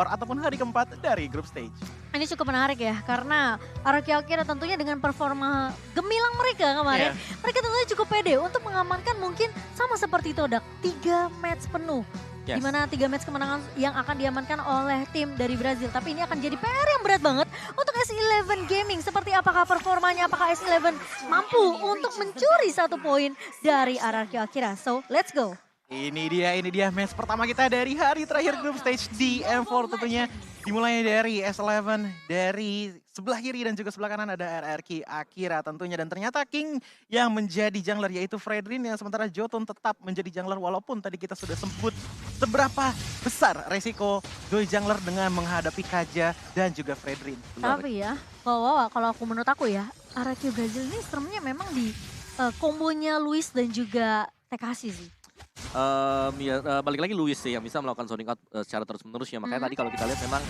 skor ataupun hari keempat dari grup stage. Ini cukup menarik ya, karena Araki Akira tentunya dengan performa gemilang mereka kemarin, mereka tentunya cukup pede untuk mengamankan mungkin sama seperti Todak, 3 match penuh. Yes. Di mana 3 match kemenangan yang akan diamankan oleh tim dari Brazil. Tapi ini akan jadi PR yang berat banget untuk S11 Gaming. Seperti apakah performanya, apakah S11 mampu untuk mencuri 1 poin dari Araki Akira. So, let's go. Ini dia match pertama kita dari hari terakhir grup stage di M4 tentunya. Dimulai dari S11, dari sebelah kiri dan juga sebelah kanan ada RRQ Akira tentunya. Dan ternyata King yang menjadi jungler yaitu Fredrin, yang sementara Jotun tetap menjadi jungler. Walaupun tadi kita sudah sebut seberapa besar resiko Doi jungler dengan menghadapi Kaja dan juga Fredrin. Tapi ya, kalau menurut aku ya, RRQ Brazil ini seremnya memang di kombonya Luis dan juga Tekashi sih. Balik lagi Luis sih yang bisa melakukan zoning out secara terus-menerus ya. Makanya tadi kalau kita lihat memang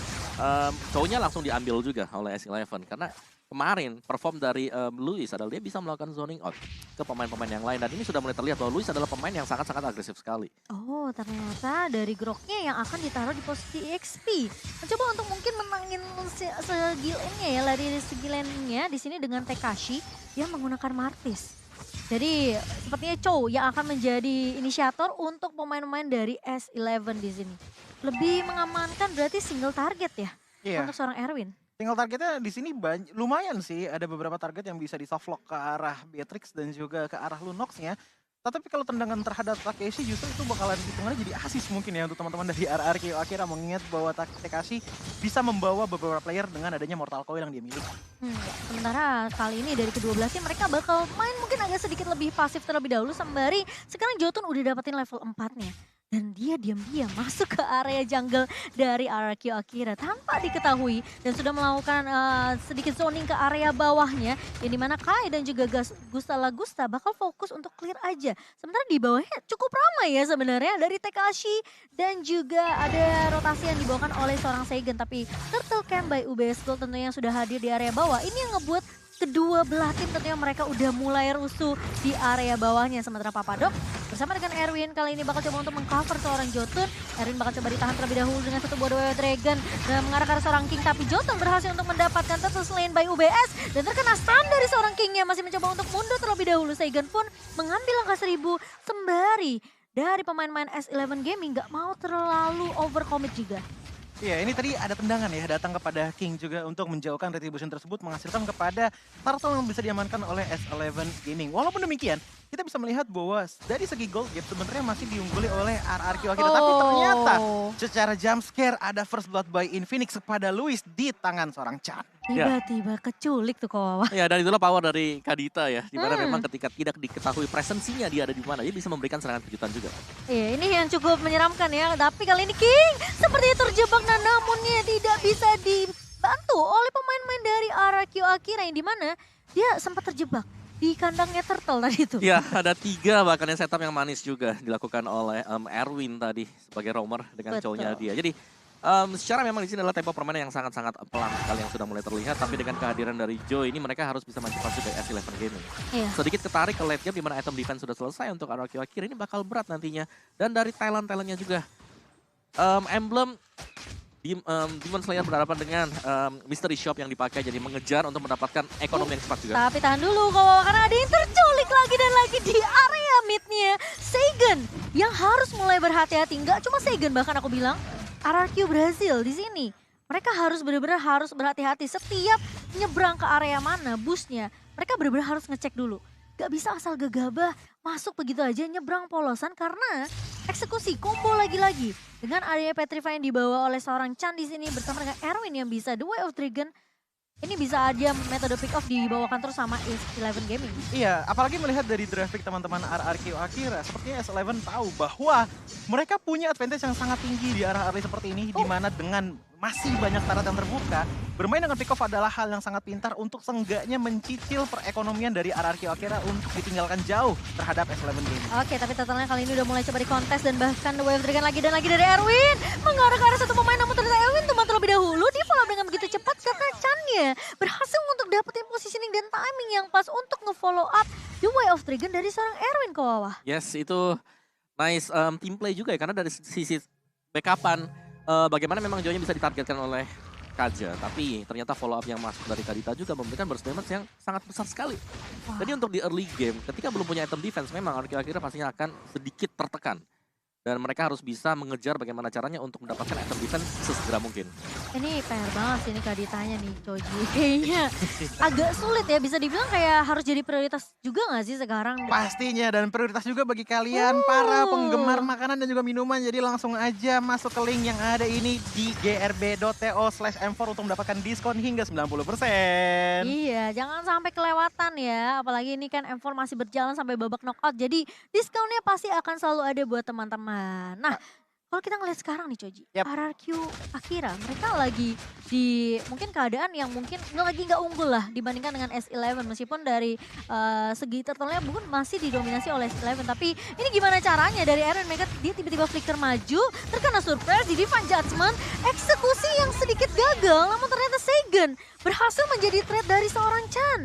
cowoknya langsung diambil juga oleh S11. Karena kemarin perform dari Luis adalah dia bisa melakukan zoning out ke pemain-pemain yang lain. Dan ini sudah mulai terlihat bahwa Luis adalah pemain yang sangat-sangat agresif sekali. Oh, ternyata dari groknya yang akan ditaruh di posisi XP. Mencoba untuk mungkin menangin segi lane-nya ya, lari segi lane-nya di sini dengan Tekashi yang menggunakan Martis. Jadi sepertinya Chow yang akan menjadi inisiator untuk pemain-pemain dari S11 di sini. Lebih mengamankan berarti single target ya untuk seorang Erwin. Single targetnya di sini lumayan sih, ada beberapa target yang bisa di softlock ke arah Beatrix dan juga ke arah Lunox-nya. Tapi kalau tendangan terhadap Takeshi justru itu bakalan hitungannya jadi asis mungkin ya untuk teman-teman dari RRQ Akira, mengingat bahwa Takeshi bisa membawa beberapa player dengan adanya Mortal Coil yang dia miliki. Sementara kali ini dari kedua belah tim mereka bakal main mungkin agak sedikit lebih pasif terlebih dahulu sembari sekarang Jotun udah dapetin level 4-nya. Dan dia diam-diam masuk ke area jungle dari RRQ Akira tanpa diketahui. Dan sudah melakukan sedikit zoning ke area bawahnya. Yang dimana Kai dan juga Gusta Lagusta bakal fokus untuk clear aja. Sementara di bawahnya cukup ramai ya sebenarnya. Dari Tekashi dan juga ada rotasi yang dibawakan oleh seorang Seigen. Tapi Turtle Camp by UBS Gold tentunya yang sudah hadir di area bawah. Ini yang ngebuat kedua belah tim tentunya mereka udah mulai rusuh di area bawahnya. Sementara Papadok bersama dengan Erwin kali ini bakal coba untuk mengcover seorang Jotun. Erwin bakal coba ditahan terlebih dahulu dengan satu buah Warrior Dragon dan mengarah ke arah seorang King. Tapi Jotun berhasil untuk mendapatkan Turtle Slain by UBS dan terkena stun dari seorang King yang masih mencoba untuk mundur terlebih dahulu. Seigen pun mengambil angka 1000 sembari dari pemain-pemain S11 Gaming gak mau terlalu overcommit juga. Iya, ini tadi ada tendangan ya datang kepada King juga untuk menjauhkan retribution tersebut, menghasilkan kepada Turtle yang bisa diamankan oleh S11 Gaming. Walaupun demikian, kita bisa melihat bahwa dari segi gold gap sebenarnya masih diungguli oleh RRQ Akira. Tapi ternyata secara jump scare ada first blood by Infinix kepada Luis di tangan seorang Chan. Tiba-tiba keculik tuh Kawawa. Ya, dan itulah power dari Kadita ya. Dimana memang ketika tidak diketahui presensinya dia ada di mana, dia bisa memberikan serangan kejutan juga. Iya, ini yang cukup menyeramkan ya. Tapi kali ini King sepertinya terjebak, namunnya tidak bisa dibantu oleh pemain-pemain dari RRQ Akira yang dimana dia sempat terjebak di kandangnya Turtle tadi itu. Ya, ada 3 bahkan yang setup yang manis juga dilakukan oleh Erwin tadi sebagai roamer dengan cowoknya dia. Jadi secara memang di sini adalah tempo permainan yang sangat-sangat pelan sekali yang sudah mulai terlihat. Tapi dengan kehadiran dari Joe ini mereka harus bisa mencepat dari S11 Gaming. Sedikit ketarik ke late game di mana item defense sudah selesai untuk RRQ Akira, ini bakal berat nantinya. Dan dari talent-talentnya juga. Emblem Demon Slayer berhadapan dengan Mystery Shop yang dipakai jadi mengejar untuk mendapatkan ekonomi yang cepat juga. Tapi tahan dulu Kawawa, karena ada yang terculik lagi dan lagi di area midnya. Seigen yang harus mulai berhati-hati. Nggak cuma Seigen, bahkan aku bilang RRQ Brazil di sini. Mereka harus benar-benar harus berhati-hati setiap nyebrang ke area mana busnya. Mereka benar-benar harus ngecek dulu. Gak bisa asal gegabah masuk begitu aja nyebrang polosan karena eksekusi combo lagi-lagi. Dengan area Petrify yang dibawa oleh seorang Chan di sini bersama dengan Erwin yang bisa The Way of Dragon. Ini bisa aja metode pick off dibawakan terus sama S11 Gaming. Iya, apalagi melihat dari draft pick teman-teman RRQ Akira, sepertinya S11 tahu bahwa mereka punya advantage yang sangat tinggi di arah early seperti ini, di mana dengan masih banyak tarot yang terbuka, bermain dengan pick off adalah hal yang sangat pintar untuk seenggaknya mencicil perekonomian dari RRQ Akira untuk ditinggalkan jauh terhadap S11 Gaming. Oke, tapi totalnya kali ini udah mulai coba dikontes dan bahkan The Way of Dragon lagi dan lagi dari Erwin. Mengarah ke arah satu pemain, namun ternyata Erwin tuh terlebih dahulu di follow dengan begitu cepat karena Chan-nya berhasil untuk dapetin positioning dan timing yang pas untuk nge-follow up The Way of Dragon dari seorang Erwin Kawawa. Yes, itu nice team play juga ya, karena dari sisi backupan bagaimana memang Joy-nya bisa ditargetkan oleh Kaja, tapi ternyata follow up yang masuk dari Kadita juga memberikan burst damage yang sangat besar sekali. Wah. Jadi untuk di early game, ketika belum punya item defense, memang akhir-akhirnya pastinya akan sedikit tertekan. Dan mereka harus bisa mengejar bagaimana caranya untuk mendapatkan item defense sesegera mungkin. Ini PR banget sih ini Kaditanya nih Choji. Kayaknya agak sulit ya, bisa dibilang kayak harus jadi prioritas juga gak sih sekarang? Pastinya, dan prioritas juga bagi kalian para penggemar makanan dan juga minuman. Jadi langsung aja masuk ke link yang ada ini di grb.to/m4 untuk mendapatkan diskon hingga 90%. Iya, jangan sampai kelewatan ya. Apalagi ini kan M4 masih berjalan sampai babak knockout. Jadi diskonnya pasti akan selalu ada buat teman-teman. Nah, kalau kita ngeliat sekarang nih Coji, Yap. RRQ Akira mereka lagi di mungkin keadaan yang mungkin nggak unggul lah dibandingkan dengan S11 meskipun dari segi turtle-nya mungkin masih didominasi oleh S11, tapi ini gimana caranya dari Eren mereka dia tiba-tiba flicker maju, terkena surprise di Divine Judgment, eksekusi yang sedikit gagal, namun ternyata Seigen berhasil menjadi trade dari seorang Chan.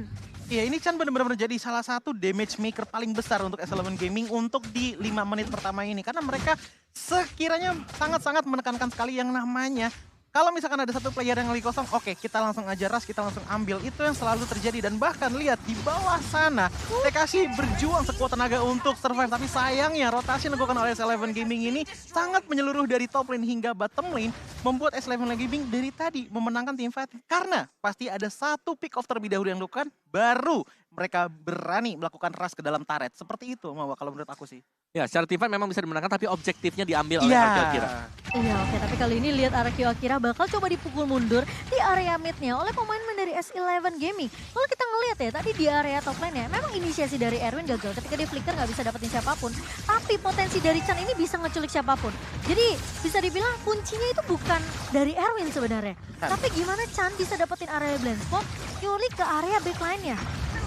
Iya, ini Chan benar-benar menjadi salah satu damage maker paling besar untuk S11 Gaming untuk di 5 menit pertama ini. Karena mereka sekiranya sangat-sangat menekankan sekali yang namanya kalau misalkan ada satu player yang lagi kosong, oke kita langsung aja rush, kita langsung ambil. Itu yang selalu terjadi dan bahkan lihat di bawah sana Tekashi berjuang sekuat tenaga untuk survive. Tapi sayangnya rotasi yang dilakukan oleh S11 Gaming ini sangat menyeluruh dari top lane hingga bottom lane. Membuat S11 Gaming dari tadi memenangkan tim fight. Karena pasti ada satu pick off terlebih dahulu yang dilakukan, baru mereka berani melakukan rush ke dalam turret. Seperti itu Mawa kalau menurut aku sih. Ya, secara tim fight memang bisa dimenangkan, tapi objektifnya diambil oleh Akira. Iya oke, tapi kali ini lihat RRQ Akira bakal coba dipukul mundur di area midnya oleh pemain-pemain dari S11 Gaming. Kalau kita ngelihat ya tadi di area top lane ya, memang inisiasi dari Erwin gagal ketika dia flicker nggak bisa dapetin siapapun. Tapi potensi dari Chan ini bisa ngeculik siapapun. Jadi bisa dibilang kuncinya itu bukan dari Erwin sebenarnya. Tapi gimana Chan bisa dapetin area blind spot, nyulik ke area backline-nya.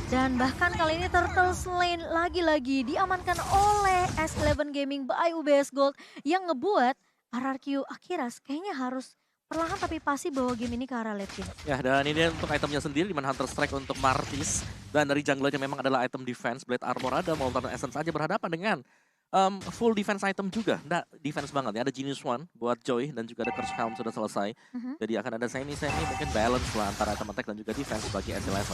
Dan bahkan kali ini Turtle Lane lagi-lagi diamankan oleh S11 Gaming by UBS Gold yang ngebuat RRQ Akira kayaknya harus perlahan tapi pasti bawa game ini ke arah late game. Ya, dan ini untuk itemnya sendiri, di mana Hunter Strike untuk Martis. Dan dari junglernya memang adalah item defense, Blade Armor ada, Molten Essence saja berhadapan dengan full defense item juga. Nah, defense banget ya, ada Genius One buat Joy dan juga ada Curse Helm sudah selesai. Jadi akan ada semi-semi mungkin balance lah antara item attack dan juga defense bagi S11.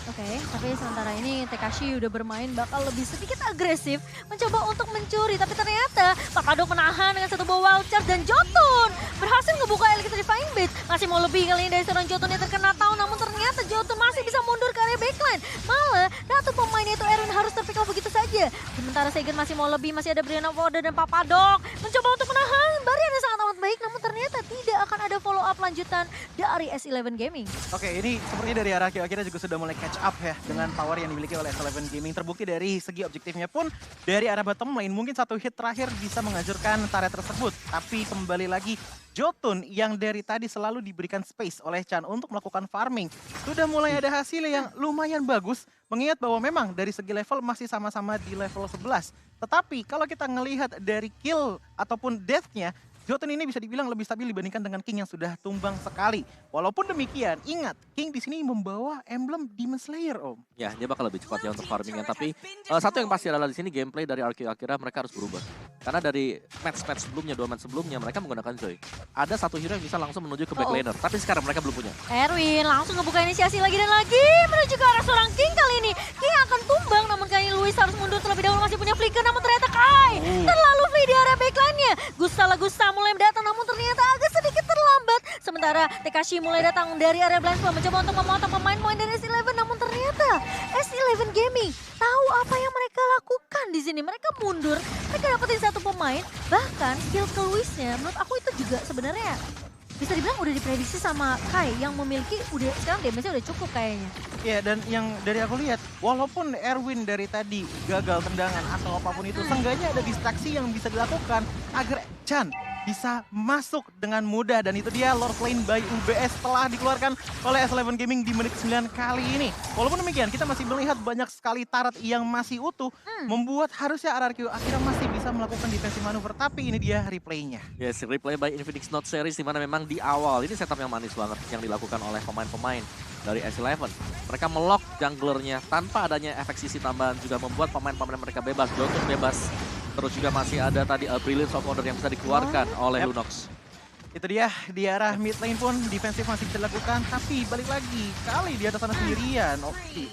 Oke, tapi sementara ini Tekashi udah bermain bakal lebih sedikit agresif mencoba untuk mencuri, tapi ternyata Papado menahan dengan satu buah wild charge dan Jotun berhasil ngebuka Electrifying Blade. Masih mau lebih kali ini dari seorang Jotun yang terkena tahu, namun ternyata Jotun masih bisa mundur ke area backline. Malah ratu pemainnya itu Erwin harus terpick off begitu saja. Sementara Seigen masih mau lebih, masih ada Brianna Voda dan Papadok mencoba untuk menahan. Barrier yang sangat amat baik, namun ternyata tidak akan ada follow up lanjutan dari S11 Gaming. Oke, ini seperti dari RRQ Akira juga sudah mulai catch up ya dengan power yang dimiliki oleh S11 Gaming. Terbukti dari segi objektifnya pun dari arah bottom lane mungkin satu hit terakhir bisa menghancurkan turret tersebut. Tapi kembali lagi Jotun yang dari tadi selalu diberikan space oleh Chan untuk melakukan farming. Sudah mulai ada hasil yang lumayan bagus. Mengingat bahwa memang dari segi level masih sama-sama di level 11. Tetapi kalau kita ngelihat dari kill ataupun death-nya, Jotun ini bisa dibilang lebih stabil dibandingkan dengan King yang sudah tumbang sekali. Walaupun demikian, ingat King di sini membawa emblem Demon Slayer, Om. Ya, dia bakal lebih cepat ya untuk farmingnya. Tapi satu yang pasti adalah di sini gameplay dari RRQ Akira mereka harus berubah. Karena dari match-match sebelumnya, 2 match sebelumnya mereka menggunakan Joy. Ada satu hero yang bisa langsung menuju ke backlaner, tapi sekarang mereka belum punya. Erwin langsung ngebuka inisiasi lagi dan lagi menuju ke arah seorang King kali ini. King akan tumbang, namun kali ini Luis harus mundur terlebih dahulu, masih punya flicker, namun ternyata Kai terlalu free di area backline-nya. Gusta mulai datang, namun ternyata agak sedikit terlambat. Sementara Tekashi mulai datang dari area blind spot mencoba untuk memotong pemain-pemain dari S11, namun ternyata S11 Gaming tahu apa yang mereka lakukan di sini. Mereka mundur, mereka dapetin satu pemain, bahkan skill ke Luisnya menurut aku itu juga sebenarnya bisa dibilang udah diprediksi sama Kai yang memiliki udah sekarang damage-nya udah cukup kayaknya. Ya, dan yang dari aku lihat, walaupun Erwin dari tadi gagal tendangan atau apapun itu, seenggaknya ada distraksi yang bisa dilakukan agar Chan bisa masuk dengan mudah. Dan itu dia Lord Lane by UBS telah dikeluarkan oleh S11 Gaming di menit 9 kali ini. Walaupun demikian, kita masih melihat banyak sekali turret yang masih utuh, membuat harusnya RRQ akhirnya masih bisa melakukan defensive manuver. Tapi ini dia replaynya. Yes, replay by Infinix Note Series, di mana memang di awal ini setup yang manis banget yang dilakukan oleh pemain-pemain dari S11. Mereka melock junglernya tanpa adanya efek sisi tambahan, juga membuat pemain-pemain mereka bebas. Jotun bebas. Terus juga masih ada tadi Brilliance of Order yang bisa dikeluarkan oleh Lunox. Itu dia, di arah mid lane pun defensif masih bisa dilakukan, tapi balik lagi, kali di atas sana sendirian. Oke.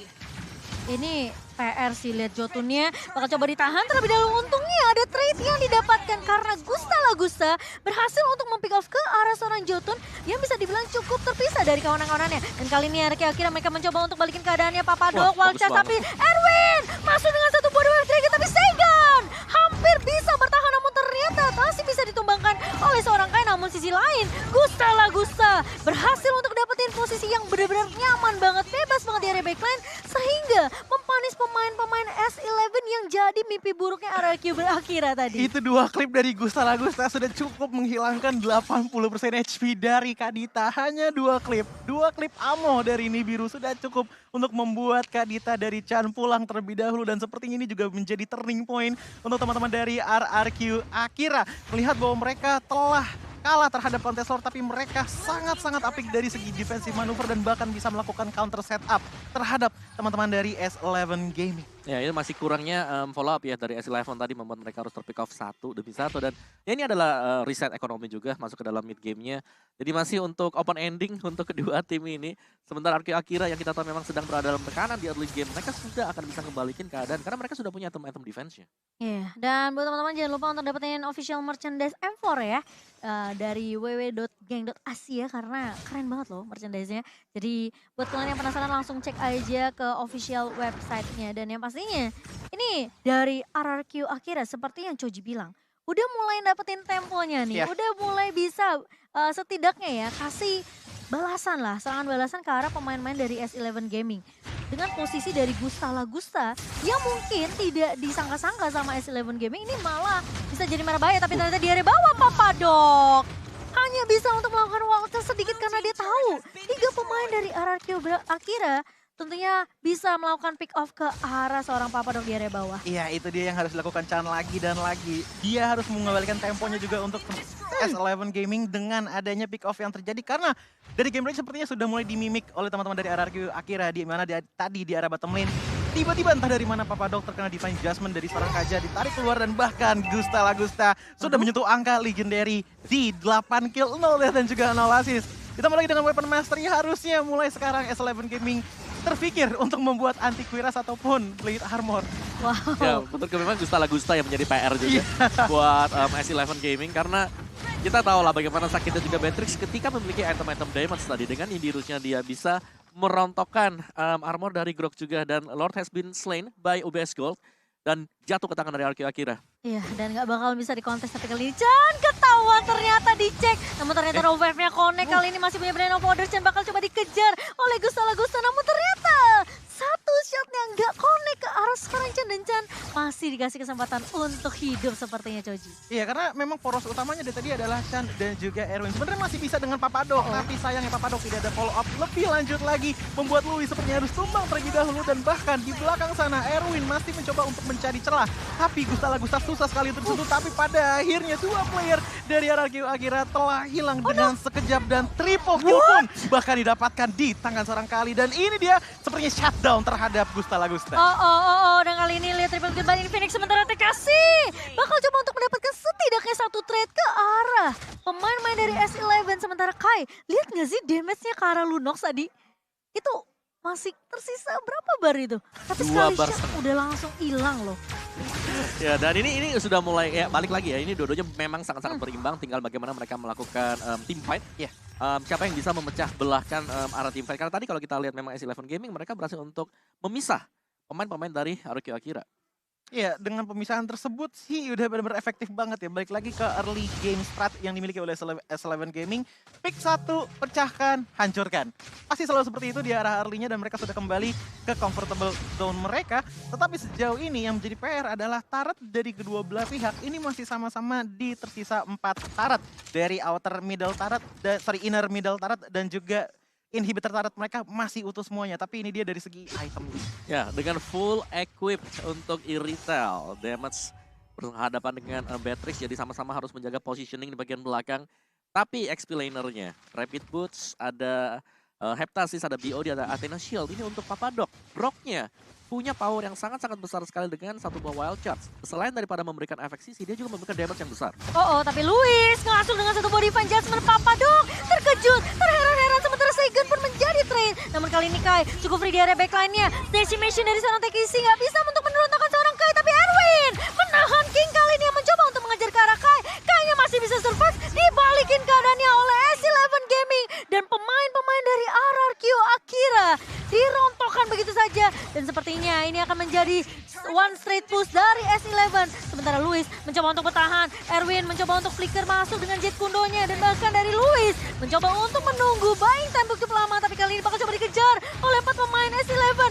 Ini PR sih, lihat Jotunnya bakal coba ditahan terlebih dahulu. Untungnya ada trade yang didapatkan karena Gusta Lagusta berhasil untuk mempick off ke arah seorang Jotun yang bisa dibilang cukup terpisah dari kawan-kawannya. Dan kali ini akhirnya mereka mencoba untuk balikin keadaannya. Papadok, Walchas, tapi Erwin masuk dengan satu buah wave trigger, tapi Segan hampir bisa bertahan namun ternyata masih bisa ditumbangkan oleh seorang Kai. Namun sisi lain, Gusta Lagusta berhasil untuk dapetin posisi yang benar-benar nyaman banget, bebas banget di area backline sehingga mempanis pemain-pemain S11 yang jadi mimpi buruknya RRQ Akira tadi. Itu 2 klip dari Gusta Lagusta sudah cukup menghilangkan 80% HP dari Kadita. Hanya 2 klip. 2 klip ammo dari Nibiru sudah cukup untuk membuat Kadita dari Chan pulang terlebih dahulu. Dan sepertinya ini juga menjadi turning point untuk teman-teman dari RRQ Akira. Melihat bahwa mereka telah kalah terhadap Contestor, tapi mereka sangat-sangat apik dari segi defensive manuver dan bahkan bisa melakukan counter setup terhadap teman-teman dari S11 Gaming. Ya, ini masih kurangnya follow up ya dari S11 tadi membuat mereka harus terpick off satu demi satu. Dan ya ini adalah reset ekonomi juga masuk ke dalam mid game-nya. Jadi masih untuk open ending untuk kedua tim ini. Sementara RRQ Akira yang kita tahu memang sedang berada dalam tekanan di early game, mereka sudah akan bisa kembalikan keadaan karena mereka sudah punya item-item defense-nya. Iya, dan buat teman-teman jangan lupa untuk dapetin official merchandise M4 ya. Dari www.gang.asia karena keren banget loh merchandise-nya. Jadi buat kalian yang penasaran langsung cek aja ke official website-nya. Dan yang pastinya ini dari RRQ Akira seperti yang Choji bilang. Udah mulai dapetin temponya nih, Iya. udah mulai bisa setidaknya ya kasih balasan lah, serangan balasan ke arah pemain-pemain dari S11 Gaming. Dengan posisi dari Gusta Lagusta yang mungkin tidak disangka-sangka sama S11 Gaming ini malah bisa jadi merah bahaya, tapi ternyata di area bawah Papadok hanya bisa untuk melakukan waktu sedikit karena dia tahu 3 pemain dari RRQ Akira tentunya bisa melakukan pick off ke arah seorang Papadok di area bawah. Iya, itu dia yang harus dilakukan Chan lagi dan lagi. Dia harus mengembalikan temponya juga untuk S11 Gaming dengan adanya pick off yang terjadi karena dari game range sepertinya sudah mulai dimimik oleh teman-teman dari RRQ Akira di mana tadi di arah bottom lane. Tiba-tiba entah dari mana Papadok terkena divine adjustment dari seorang Kaja, ditarik keluar dan bahkan Gusta Lagusta sudah menyentuh angka legendary di 8 kill 0 dan juga 0 assist. Ditambah lagi dengan weapon mastery, harusnya mulai sekarang S11 Gaming terpikir untuk membuat anti kuiras ataupun plate armor. Wow. Ya, betul memang Gusta Lagusta yang menjadi PR juga buat S11 Gaming karena kita tahu lah bagaimana sakitnya juga Beatrix ketika memiliki item-item damage tadi dengan Indirusnya dia bisa merontokkan armor dari Grok juga dan Lord has been slain by UBS Gold dan jatuh ke tangan dari RRQ Akira. Iya, dan gak bakal bisa dikontes tapi kali ini Chan ketahuan ternyata dicek. Namun ternyata revive-nya connect kali ini masih punya Brain of Orders dan bakal coba dikejar oleh Gusta Lagusta. Namun ternyata satu shotnya nggak connect ke arah sekarang Chan dan Chan masih dikasih kesempatan untuk hidup sepertinya Choji. Iya, karena memang poros utamanya dari tadi adalah Chan dan juga Erwin. Sebenarnya masih bisa dengan Papadok, tapi sayangnya Papadok tidak ada follow up lebih lanjut lagi. Membuat Louis sepertinya harus tumbang terlebih dahulu dan bahkan di belakang sana Erwin masih mencoba untuk mencari celah. Tapi Gusta Lagusta susah sekali untuk disentuh, tapi pada akhirnya 2 player dari RRQ Akira telah hilang dengan sekejap dan triple kill pun bahkan didapatkan di tangan seorang Kali. Dan ini dia sepertinya shutdown terhadap Gusta Lagusta. Dan kali ini lihat triple kill by Infinix sementara TKC bakal coba untuk mendapatkan setidaknya satu trade ke arah pemain-pemain dari S11. Sementara Kai, lihat nggak sih damage-nya ke arah Lunox tadi? Itu masih tersisa berapa bar itu? Tapi 2 sekali bar shot udah langsung hilang loh. Ya, dan ini sudah mulai ya balik lagi ya. Ini dua-duanya memang sangat-sangat berimbang. Tinggal bagaimana mereka melakukan team fight. Ya. Siapa yang bisa memecah belahkan arah team fight. Karena tadi kalau kita lihat memang S11 Gaming mereka berhasil untuk memisah pemain-pemain dari RRQ Akira. Iya, dengan pemisahan tersebut sih udah benar-benar efektif banget ya. Balik lagi ke early game strat yang dimiliki oleh S11 Gaming. Pick 1, pecahkan, hancurkan. Pasti selalu seperti itu di arah early-nya dan mereka sudah kembali ke comfortable zone mereka. Tetapi sejauh ini yang menjadi PR adalah turret dari kedua belah pihak. Ini masih sama-sama di tersisa 4 turret. Dari inner middle turret dan juga inhibitor turret mereka masih utuh semuanya, tapi ini dia dari segi item. Ya, dengan full equipped untuk Irithel, damage berhadapan dengan Beatrix, jadi sama-sama harus menjaga positioning di bagian belakang. Tapi XP lanernya, Rapid Boots, ada Heptasis, ada BOD, ada Athena Shield. Ini untuk Papadok. Brocknya punya power yang sangat-sangat besar sekali dengan satu buah wild charge. Selain daripada memberikan efek sisi, dia juga memberikan damage yang besar. Tapi Luis ngasuk dengan satu body fan Jasmine. Papadok terkejut, terheran-heran sementara Seigen pun menjadi trade. Namun kali ini Kai cukup free di area backline-nya. Decimation dari seorang Tekisi nggak bisa untuk menurunkan seorang Kai, tapi Erwin menahan King kali ini yang mencoba untuk mengejar ke arah Kai. Kayaknya masih bisa survive, dibalikin keadaannya oleh S11 Gaming. Dan pemain-pemain dari RRQ Akira dirontokkan begitu saja. Dan sepertinya ini akan menjadi one straight push dari S11. Sementara Luis mencoba untuk bertahan. Erwin mencoba untuk flicker masuk dengan jet kundonya. Dan bahkan dari Luis mencoba untuk menunggu buying time cukup lama. Tapi kali ini bakal coba dikejar oleh 4 pemain S11.